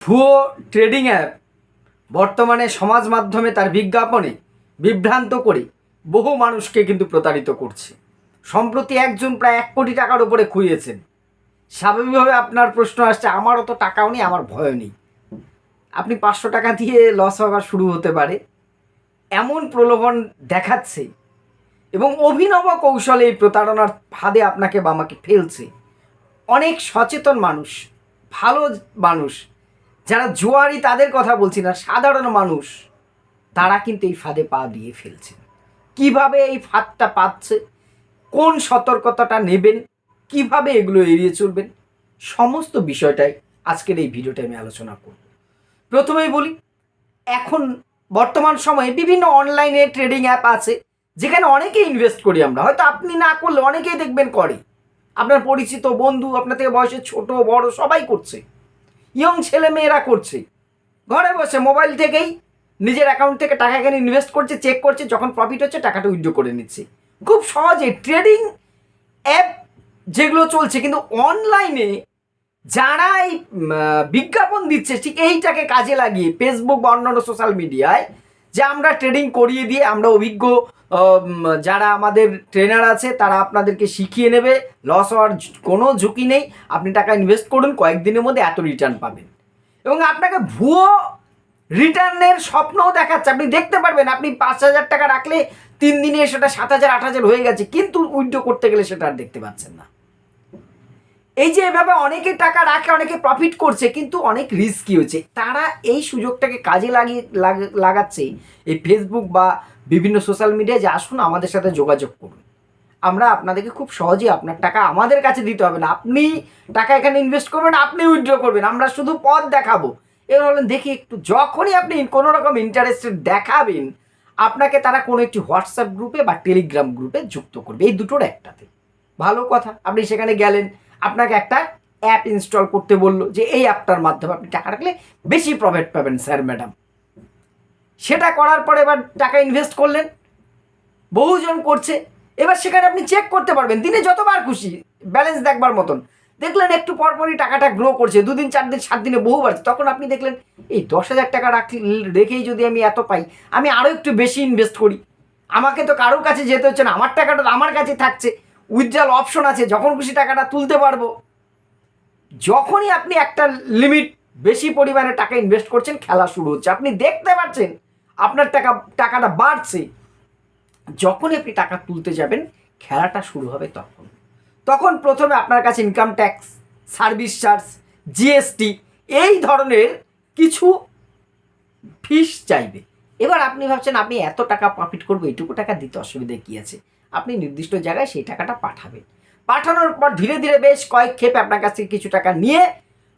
ভুয়ো trading app বর্তমানে সমাজ মাধ্যমে তার বিজ্ঞাপনে বিভ্রান্ত করে বহু মানুষকে কিন্তু প্রতারিত করছে। সম্প্রতি একজন প্রায় 1 কোটি টাকার উপরে খুইয়েছেন। স্বাভাবিকভাবে আপনার প্রশ্ন আসছে, আমারও তো টাকাও নেই, আমার ভয়ও নেই। আপনি 500 টাকা দিয়ে লস হওয়া শুরু হতে পারে এমন প্রলোভন দেখাচ্ছে এবং অভিনব কৌশলে এই প্রতারণার ফাঁদে আপনাকে বা আমাকে ফেলছে। অনেক সচেতন মানুষ, ভালো মানুষ, যারা জুয়ারি তাদের কথা বলছি না, সাধারণ মানুষ, তারা কিন্তু এই ফাঁদে পা দিয়ে ফেলছে। কিভাবে এই ফাঁদটা পাচ্ছে, কোন সতর্কতাটা নেবেন, কিভাবে এগুলো এড়িয়ে চলবেন, সমস্ত বিষয়টাই আজকের এই ভিডিওটা আমি আলোচনা করব। প্রথমেই বলি, এখন বর্তমান সময়ে বিভিন্ন অনলাইনে ট্রেডিং অ্যাপ আছে যেখানে অনেকেই ইনভেস্ট করি আমরা। হয়তো আপনি না করলে অনেকেই দেখবেন করে, আপনার পরিচিত বন্ধু, আপনার থেকে বয়সে ছোট বড় সবাই করছে, ইয়ং ছেলে মেয়েরা করছে। ঘরে বসে মোবাইল থেকেই নিজের অ্যাকাউন্ট থেকে টাকা এখানে ইনভেস্ট করছে, চেক করছে, যখন প্রফিট হচ্ছে টাকাটা উইথড্র করে নিচ্ছে খুব সহজে। ট্রেডিং অ্যাপ যেগুলো চলছে, কিন্তু অনলাইনে যারা এই বিজ্ঞাপন দিচ্ছে ঠিক এইটাকে কাজে লাগিয়ে ফেসবুক বা অন্যান্য সোশ্যাল মিডিয়ায় যে আমরা ট্রেডিং করিয়ে দিয়ে আমরা অভিজ্ঞ যারা আমাদের ট্রেনার আছে তারা আপনাদেরকে শিখিয়ে নেবে, লস হওয়ার কোনো ঝুঁকি নেই, আপনি টাকা ইনভেস্ট করুন, কয়েকদিনের মধ্যে এত রিটার্ন পাবেন, এবং আপনাকে ভুয়ো রিটার্নের স্বপ্নও দেখাচ্ছে। আপনি দেখতে পারবেন আপনি 5,000 টাকা রাখলে 3 দিনে সেটা 7,000 8,000 হয়ে গেছে, কিন্তু উইথড্র করতে গেলে সেটা আর দেখতে পাচ্ছেন না। এই যে এভাবে অনেকে টাকা রাখে, অনেকে প্রফিট করছে, কিন্তু অনেক রিস্কি হচ্ছে। তারা এই সুযোগটাকে কাজে লাগাচ্ছে এই ফেসবুক বা বিভিন্ন সোশ্যাল মিডিয়ায়, যে আসুন আমাদের সাথে যোগাযোগ করুন, আমরা আপনাদেরকে খুব সহজেই আপনার টাকা আমাদের কাছে দিতে হবে না, আপনি টাকা এখানে ইনভেস্ট করবেন, আপনি উইথড্র করবেন, আমরা শুধু পথ দেখাবো। এবার বলেন দেখি একটু, যখনই আপনি কোনো রকম ইন্টারেস্টেড দেখাবেন, আপনাকে তারা কোনো একটি হোয়াটসঅ্যাপ গ্রুপে বা টেলিগ্রাম গ্রুপে যুক্ত করবে, এই দুটোর একটাতে। ভালো কথা, আপনি সেখানে গেলেন, আপনাকে একটা অ্যাপ ইনস্টল করতে বললো যে এই অ্যাপটার মাধ্যমে আপনি টাকা রাখলে বেশি প্রফিট পাবেন স্যার ম্যাডাম। সেটা করার পরে এবার টাকা ইনভেস্ট করলেন, বহুজন করছে, এবার সেখানে আপনি চেক করতে পারবেন দিনে যতবার খুশি, ব্যালেন্স দেখবার মতন। দেখলেন একটু পরপরই টাকাটা গ্রো করছে, 2 দিন 4 দিন 7 দিনে বহু বাড়ছে, তখন আপনি দেখলেন এই 10,000 টাকা রেখেই যদি আমি এত পাই, আমি আরও একটু বেশি ইনভেস্ট করি, আমাকে তো কারোর কাছে যেতে হচ্ছে না, আমার টাকাটা আমার কাছে থাকছে, উইথড্রল অপশন আছে, যখন খুশি টাকাটা তুলতে পারবো। যখনই আপনি একটা লিমিট বেশি পরিমাণে টাকা ইনভেস্ট করছেন, খেলা শুরু হচ্ছে, আপনি দেখতে পাচ্ছেন আপনার টাকাটা বাড়ছে। যখনই আপনি টাকা তুলতে যাবেন, খেলাটা শুরু হবে তখন প্রথমে আপনার কাছে income tax, service charge, GST এই ধরনের কিছু ফিস চাইবে। এবার আপনি ভাবছেন আপনি এত টাকা প্রফিট করবো, এইটুকু টাকা দিতে অসুবিধা কী আছে, আপনি নির্দিষ্ট জায়গায় সেই টাকাটা পাঠাবেন। পাঠানোর পর ধীরে ধীরে বেশ কয়েক ক্ষেপে আপনার কাছ থেকে কিছু টাকা নিয়ে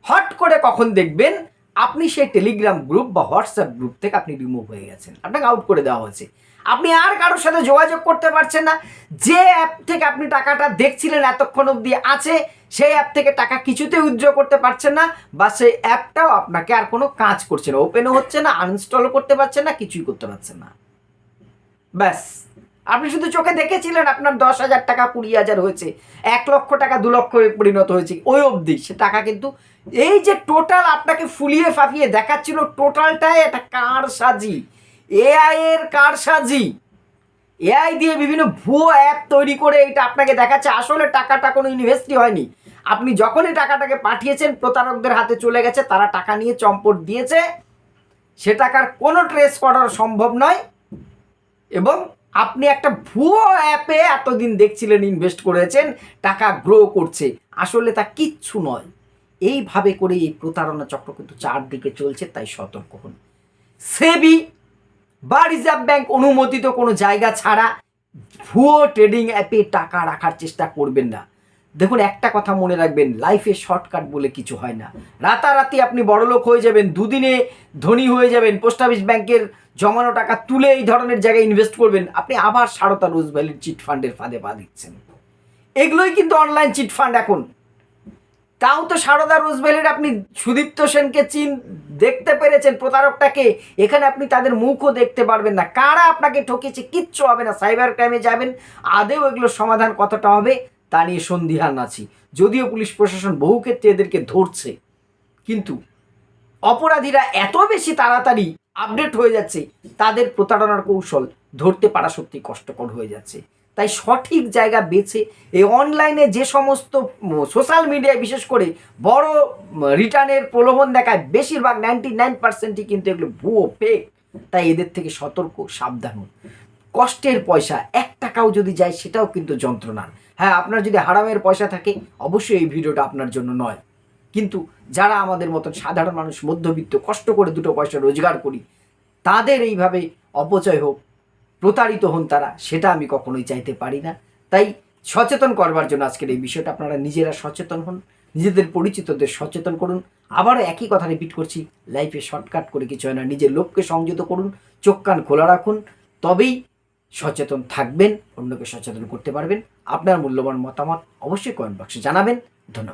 হট করে কখন দেখবেন আপনি সেই টেলিগ্রাম গ্রুপ বা হোয়াটসঅ্যাপ গ্রুপ থেকে আপনি রিমুভ হয়ে গেছেন, আপনাকে আউট করে দেওয়া হয়েছে, আপনি আর কারোর সাথে যোগাযোগ করতে পারছেন না। যে অ্যাপ থেকে আপনি টাকাটা দেখছিলেন এতক্ষণ অবধি আছে, সেই অ্যাপ থেকে টাকা কিছুতে উইথড্র করতে পারছেন না, বা সেই অ্যাপটাও আপনাকে আর কোনো কাজ করছে না, ওপেনও হচ্ছে না, আনইনস্টলও করতে পারছেন না, কিছুই করতে পারছেন না। ব্যাস, আপনি শুধু চোখে দেখেছিলেন আপনার 10,000 টাকা 20,000 হয়েছে, 1 লক্ষ টাকা 2 লক্ষ পরিণত হয়েছে, ওই অবধি সে টাকা কিন্তু এই যে টোটাল আপনাকে ফুলিয়ে ফাঁপিয়ে দেখাচ্ছিল, টোটালটাই একটা কারসাজি, এআই এর কারসাজি। এআই দিয়ে বিভিন্ন ভুয়ো অ্যাপ তৈরি করে এটা আপনাকে দেখাচ্ছে, আসলে টাকাটা কোনো ইনভেস্টই হয়নি। আপনি যখনই টাকাটাকে পাঠিয়েছেন, প্রতারকদের হাতে চলে গেছে, তারা টাকা নিয়ে চম্পট দিয়েছে, সে টাকার কোনো ট্রেস করার সম্ভব নয়। এবং আপনি একটা ভুয়ো অ্যাপে এতদিন দেখছিলেন ইনভেস্ট করেছেন, টাকা গ্রো করছে, আসলে তা কিচ্ছু নয়। এইভাবে করে এই প্রতারণা চক্র কিন্তু চারদিকে চলছে, তাই সতর্ক হন। সেবি বা রিজার্ভ ব্যাংক অনুমোদিত কোনো জায়গা ছাড়া ভুয়ো ট্রেডিং অ্যাপে টাকা রাখার চেষ্টা করবেন না। দেখুন, একটা কথা মনে রাখবেন, লাইফে শর্টকাট বলে কিছু হয় না। রাতারাতি আপনি বড়লোক হয়ে যাবেন, দুদিনে ধনী হয়ে যাবেন, পোস্ট অফিস ব্যাংকের জমানো টাকা তুলে এই ধরনের জায়গায় ইনভেস্ট করবেন, আপনি আবার সারদা রোজভ্যালির চিটফান্ডের ফাঁদে পা দিচ্ছেন। এগুলোই কিন্তু অনলাইন চিটফান্ড এখন। তাও তো সারদা রোজভ্যালির আপনি সুদীপ্ত সেনকে দেখতে পেরেছেন প্রতারকটাকে, এখানে আপনি তাদের মুখও দেখতে পারবেন না, কারা আপনাকে ঠকিয়েছে কিচ্ছু হবে না। সাইবার ক্রাইমে যাবেন, আদেও এগুলোর সমাধান কতটা হবে তা নিয়ে সন্দিহান আছি, যদিও পুলিশ প্রশাসন বহু ক্ষেত্রে এদেরকে ধরছে, কিন্তু অপরাধীরা এত বেশি তাড়াতাড়ি আপডেট হয়ে যাচ্ছে, তাদের প্রতারণার কৌশল ধরতে পারা সত্যি কষ্টকর হয়ে যাচ্ছে। তাই সঠিক জায়গা বেছে এই অনলাইনে যে সমস্ত সোশ্যাল মিডিয়ায় বিশেষ করে বড় রিটার্নের প্রলোভন দেখায়, বেশিরভাগ 99% কিন্তু এগুলো ভুয়ো, ফেক। তাই এদের থেকে সতর্ক, সাবধান হন। কষ্টের পয়সা 1 টাকাও যদি যায় সেটাও কিন্তু যন্ত্রণার। হ্যাঁ, আপনার যদি হারামের পয়সা থাকে অবশ্যই এই ভিডিওটা আপনার জন্য নয়। কিন্তু যারা আমাদের মতন সাধারণ মানুষ, মধ্যবিত্ত, কষ্ট করে 2 পয়সা রোজগার করি, তাদের এইভাবে অপচয় হোক, প্রতারিত হন তারা, সেটা আমি কখনোই চাইতে পারি না। তাই সচেতন করবার জন্য আজকের এই বিষয়টা, আপনারা নিজেরা সচেতন হন, নিজেদের পরিচিতদের সচেতন করুন। আবারও একই কথা রিপিট করছি, লাইফে শর্টকাট করে কিছু হয় না। নিজের লোককে সংযত করুন, চোখ কান খোলা রাখুন, তবেই সচেতন থাকবেন, অন্যকে সচেতন করতে পারবেন। আপনার মূল্যবান মতামত অবশ্যই কমেন্ট বক্সে জানাবেন। ধন্যবাদ।